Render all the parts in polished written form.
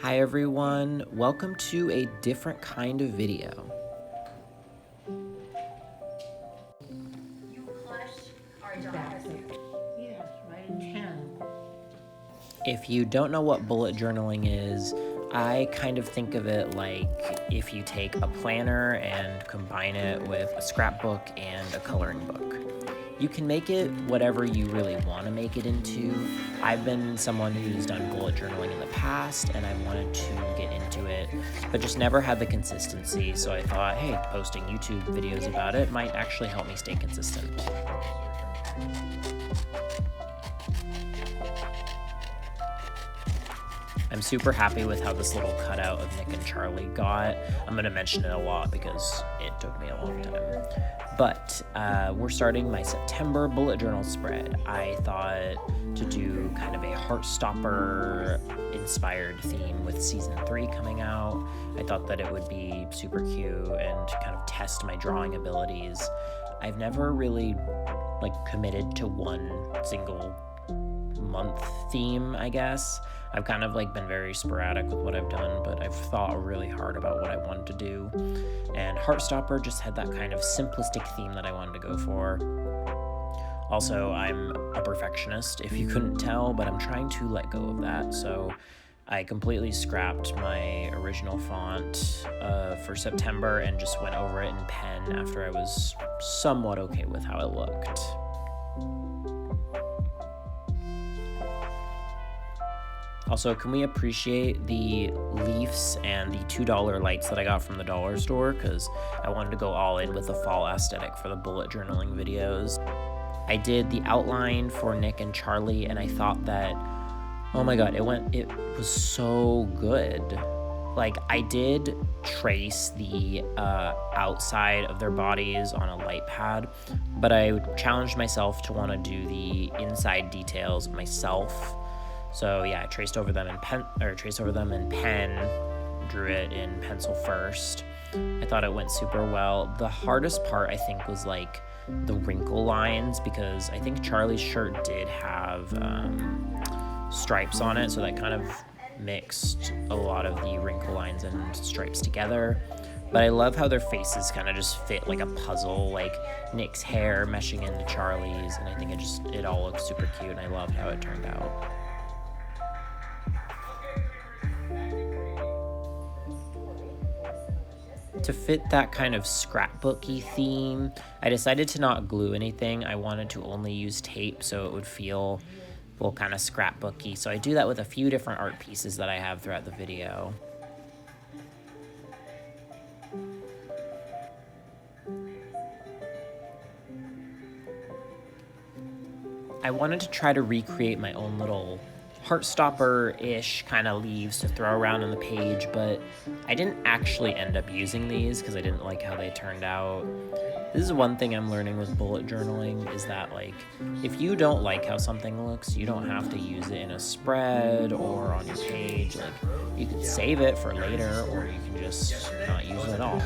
Hi everyone, welcome to a different kind of video. You plush our daughters. Yes, right in 10. If you don't know what bullet journaling is, I kind of think of it like if you take a planner and combine it with a scrapbook and a coloring book. You can make it whatever you really want to make it into. I've been someone who's done bullet journaling in the past and I wanted to get into it, but just never had the consistency. So I thought, hey, posting YouTube videos about it might actually help me stay consistent. I'm super happy with how this little cutout of Nick and Charlie got. I'm going to mention it a lot because it took me a long time. But we're starting my September bullet journal spread. I thought to do kind of a Heartstopper inspired theme with season 3 coming out. I thought that it would be super cute and kind of test my drawing abilities. I've never really committed to one single month theme, I guess. I've kind of been very sporadic with what I've done, but I've thought really hard about what I wanted to do. And Heartstopper just had that kind of simplistic theme that I wanted to go for. Also, I'm a perfectionist, if you couldn't tell, but I'm trying to let go of that. So I completely scrapped my original font for September and just went over it in pen after I was somewhat okay with how it looked. Also, can we appreciate the leaves and the $2 lights that I got from the dollar store? Because I wanted to go all in with the fall aesthetic for the bullet journaling videos. I did the outline for Nick and Charlie, and I thought that, oh my god, it was so good. I did trace the outside of their bodies on a light pad, but I challenged myself to want to do the inside details myself. So yeah, I traced over them in pen, drew it in pencil first. I thought it went super well. The hardest part, I think, was the wrinkle lines, because I think Charlie's shirt did have stripes on it, so that kind of mixed a lot of the wrinkle lines and stripes together. But I love how their faces kind of just fit like a puzzle, like Nick's hair meshing into Charlie's, and I think it all looks super cute, and I loved how it turned out. To fit that kind of scrapbooky theme, I decided to not glue anything. I wanted to only use tape so it would feel kind of scrapbooky. So I do that with a few different art pieces that I have throughout the video. I wanted to try to recreate my own little Heartstopper-ish kind of leaves to throw around on the page, but I didn't actually end up using these because I didn't like how they turned out. This is one thing I'm learning with bullet journaling, is that if you don't like how something looks, you don't have to use it in a spread or on your page. You can save it for later, or you can just not use it at all.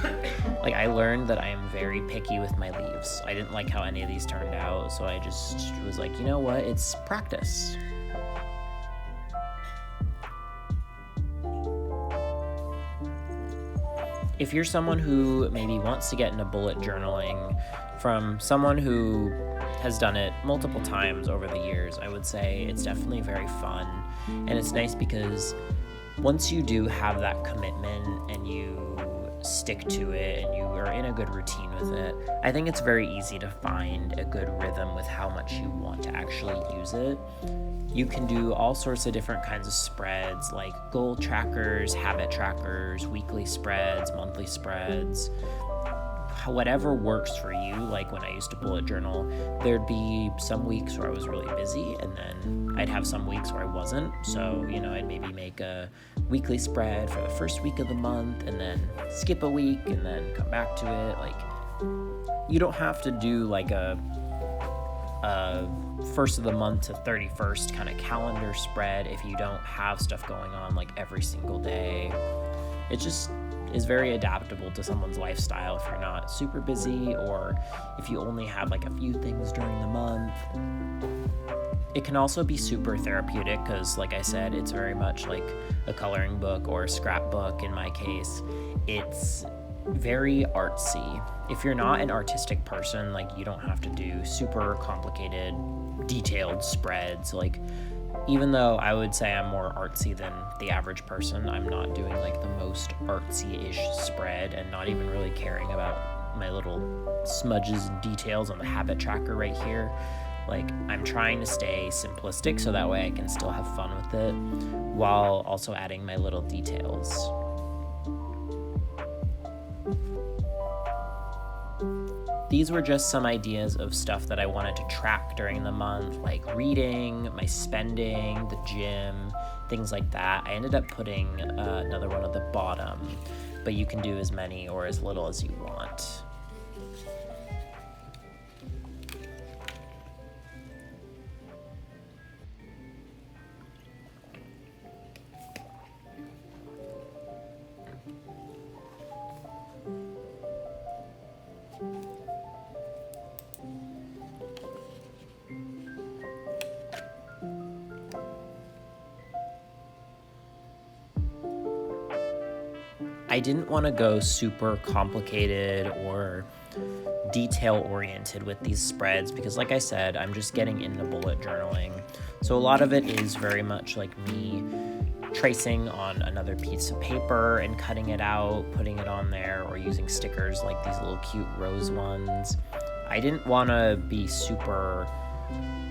I learned that I am very picky with my leaves. I didn't like how any of these turned out, so I just was like, you know what, it's practice. If you're someone who maybe wants to get into bullet journaling from someone who has done it multiple times over the years, I would say it's definitely very fun. And it's nice because once you do have that commitment and you stick to it and you are in a good routine with it, I think it's very easy to find a good rhythm with how much you want to actually use it. You can do all sorts of different kinds of spreads, like goal trackers, habit trackers, weekly spreads, monthly spreads, whatever works for you. When I used to bullet journal, there'd be some weeks where I was really busy, and then I'd have some weeks where I wasn't. So, I'd maybe make a weekly spread for the first week of the month, and then skip a week, and then come back to it. You don't have to do a first of the month to 31st kind of calendar spread if you don't have stuff going on every single day. it just is very adaptable to someone's lifestyle if you're not super busy or if you only have like a few things during the month. It can also be super therapeutic because, like I said, it's very much like a coloring book or a scrapbook in my case. It's very artsy. If you're not an artistic person, like, you don't have to do super complicated, detailed spreads. Like, even though I would say I'm more artsy than the average person, I'm not doing like the most artsy-ish spread and not even really caring about my little smudges and details on the habit tracker right here. Like, I'm trying to stay simplistic so that way I can still have fun with it while also adding my little details. These were just some ideas of stuff that I wanted to track during the month, like reading, my spending, the gym, things like that. I ended up putting another one at the bottom, but you can do as many or as little as you want. I didn't want to go super complicated or detail-oriented with these spreads because, like I said, I'm just getting into bullet journaling. So a lot of it is very much like me tracing on another piece of paper and cutting it out, putting it on there, or using stickers like these little cute rose ones. I didn't want to be super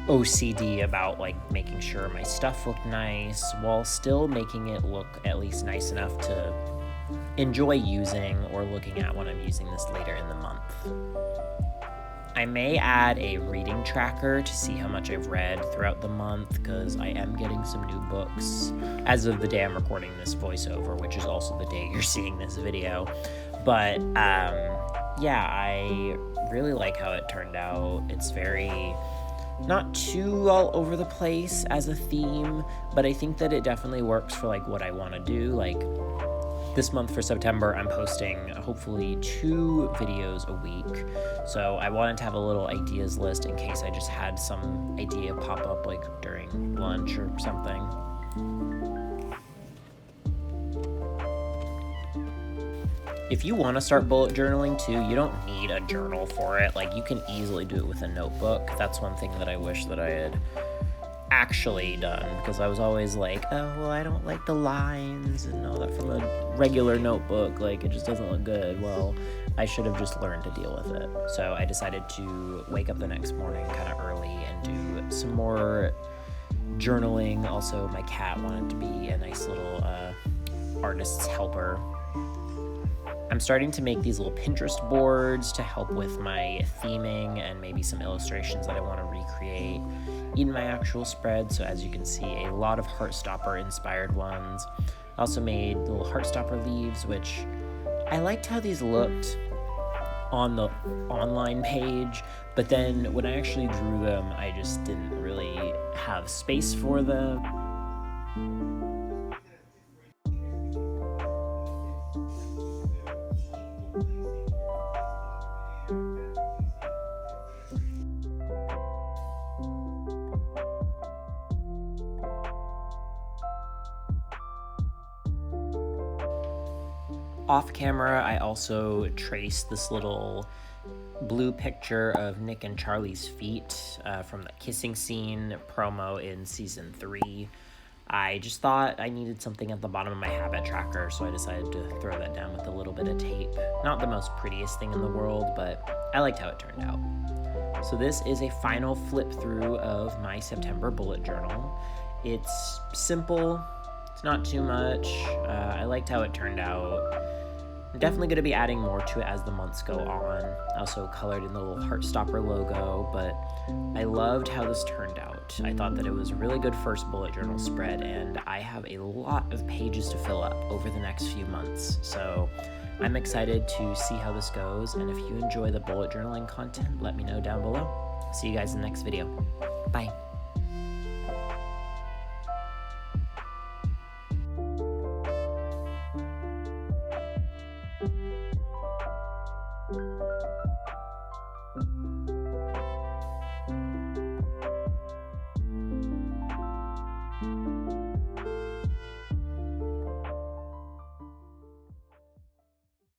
OCD about like making sure my stuff looked nice while still making it look at least nice enough to enjoy using or looking at when I'm using this later in the month. I may add a reading tracker to see how much I've read throughout the month because I am getting some new books as of the day I'm recording this voiceover, which is also the day you're seeing this video. But yeah, I really like how it turned out. It's very not too all over the place as a theme, but I think that it definitely works for like what I want to do. Like, this month for September, I'm posting hopefully 2 videos a week. So I wanted to have a little ideas list in case I just had some idea pop up like during lunch or something. If you want to start bullet journaling too, you don't need a journal for it. Like, you can easily do it with a notebook. That's one thing that I wish that I had actually done, because I was always like, oh, well, I don't like the lines and all that from a regular notebook, like it just doesn't look good. Well, I should have just learned to deal with it. So I decided to wake up the next morning kind of early and do some more journaling. Also, my cat wanted to be a nice little artist's helper. I'm starting to make these little Pinterest boards to help with my theming and maybe some illustrations that I want to recreate in my actual spread. So as you can see, a lot of Heartstopper inspired ones. I also made little Heartstopper leaves, which I liked how these looked on the online page, but then when I actually drew them, I just didn't really have space for them. Off camera, I also traced this little blue picture of Nick and Charlie's feet from the kissing scene promo in season 3. I just thought I needed something at the bottom of my habit tracker, so I decided to throw that down with a little bit of tape. Not the most prettiest thing in the world, but I liked how it turned out. So this is a final flip through of my September bullet journal. It's simple, it's not too much. I liked how it turned out. I'm definitely going to be adding more to it as the months go on. I also colored in the little Heartstopper logo, but I loved how this turned out. I thought that it was a really good first bullet journal spread, and I have a lot of pages to fill up over the next few months. So I'm excited to see how this goes, and if you enjoy the bullet journaling content, let me know down below. See you guys in the next video. Bye.